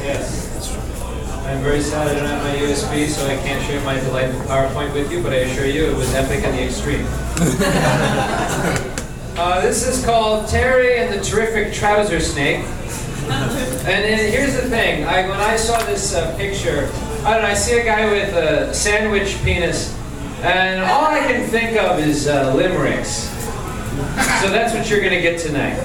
Yes. I'm very sad I don't have my USB, so I can't share my delightful PowerPoint with you, but I assure you it was epic in the extreme. This is called Terry and the Terrific Trouser Snake. And then here's the thing, when I saw this picture, I don't know, I see a guy with a sandwich penis, and all I can think of is limericks. So that's what you're going to get tonight.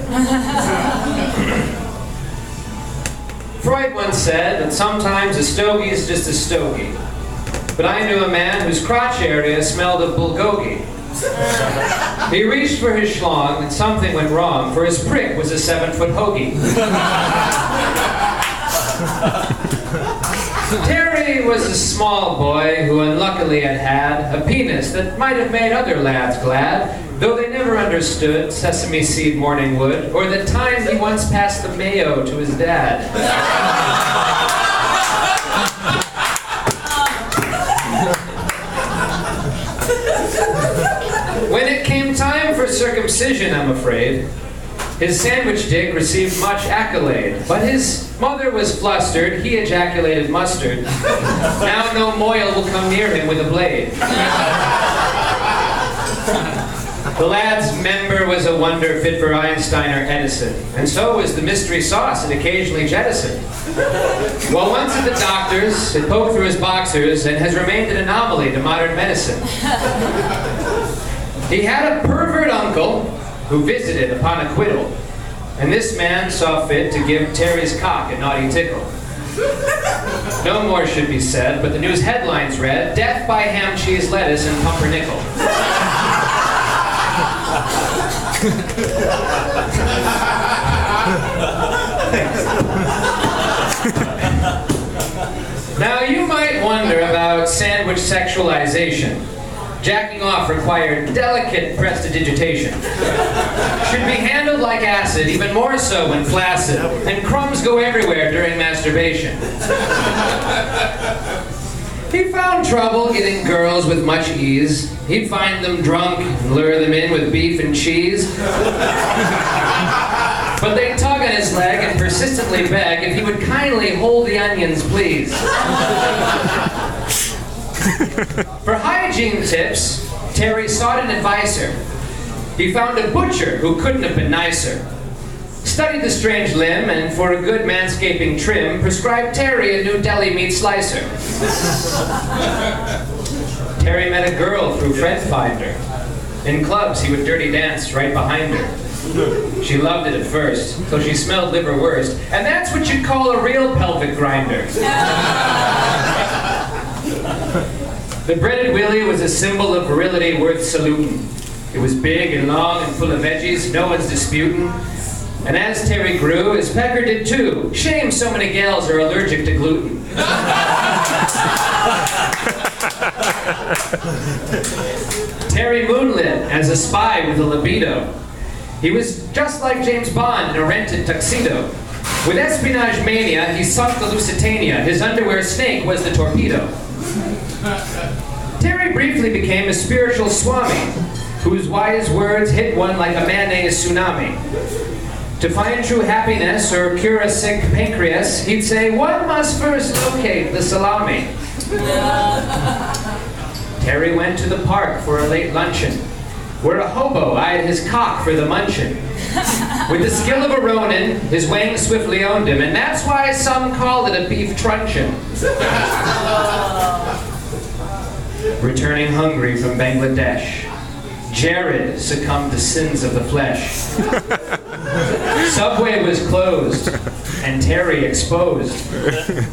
Freud once said that sometimes a stogie is just a stogie. But I knew a man whose crotch area smelled of bulgogi. He reached for his schlong and something went wrong, for his prick was a 7-foot hoagie. Terry was a small boy who unluckily had a penis that might have made other lads glad, though they never understood sesame seed morning wood, or the time he once passed the mayo to his dad. When it came time for circumcision, I'm afraid, his sandwich dick received much accolade, but his mother was flustered, he ejaculated mustard. Now no moil will come near him with a blade. The lad's member was a wonder fit for Einstein or Edison, and so was the mystery sauce it occasionally jettisoned. Well, once at the doctor's, it poked through his boxers and has remained an anomaly to modern medicine. He had a pervert uncle who visited upon acquittal, and this man saw fit to give Terry's cock a naughty tickle. No more should be said, but the news headlines read, "Death by ham, cheese, lettuce, and pumpernickel." Now you might wonder about sandwich sexualization. Jacking off required delicate prestidigitation. Should be handled like acid, even more so when flaccid, and crumbs go everywhere during masturbation. He found trouble getting girls with much ease. He'd find them drunk and lure them in with beef and cheese. But they'd tug on his leg and persistently beg if he would kindly hold the onions, please. For hygiene tips, Terry sought an adviser. He found a butcher who couldn't have been nicer. Studied the strange limb, and for a good manscaping trim, prescribed Terry a new deli meat slicer. Terry met a girl through Friend Finder. In clubs, he would dirty dance right behind her. She loved it at first, till she smelled liver worst, and that's what you'd call a real pelvic grinder. The breaded willy was a symbol of virility worth saluting. It was big and long and full of veggies, no one's disputing. And as Terry grew, his pecker did too. Shame so many gals are allergic to gluten. Terry moonlit as a spy with a libido. He was just like James Bond in a rented tuxedo. With espionage mania, he sunk the Lusitania. His underwear snake was the torpedo. Terry briefly became a spiritual swami, whose wise words hit one like a mayonnaise tsunami. To find true happiness or cure a sick pancreas, he'd say, one must first locate the salami. Terry went to the park for a late luncheon, where a hobo eyed his cock for the munchin'. With the skill of a ronin, his wang swiftly owned him, and that's why some called it a beef truncheon. Returning hungry from Bangladesh, Jared succumbed to sins of the flesh. Subway was closed, and Terry exposed.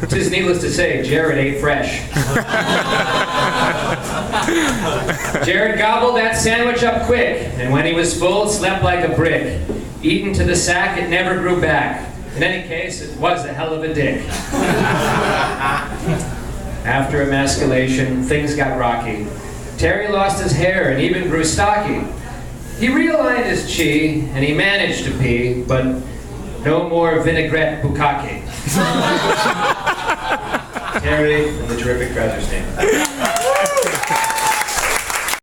'Tis needless to say, Jared ate fresh. Jared gobbled that sandwich up quick, and when he was full, slept like a brick. Eaten to the sack, it never grew back. In any case, it was a hell of a dick. After emasculation, things got rocky. Terry lost his hair and even grew stocky. He realigned his chi, and he managed to pee, but no more vinaigrette bukkake. Terry and the Terrific Trouser Snake.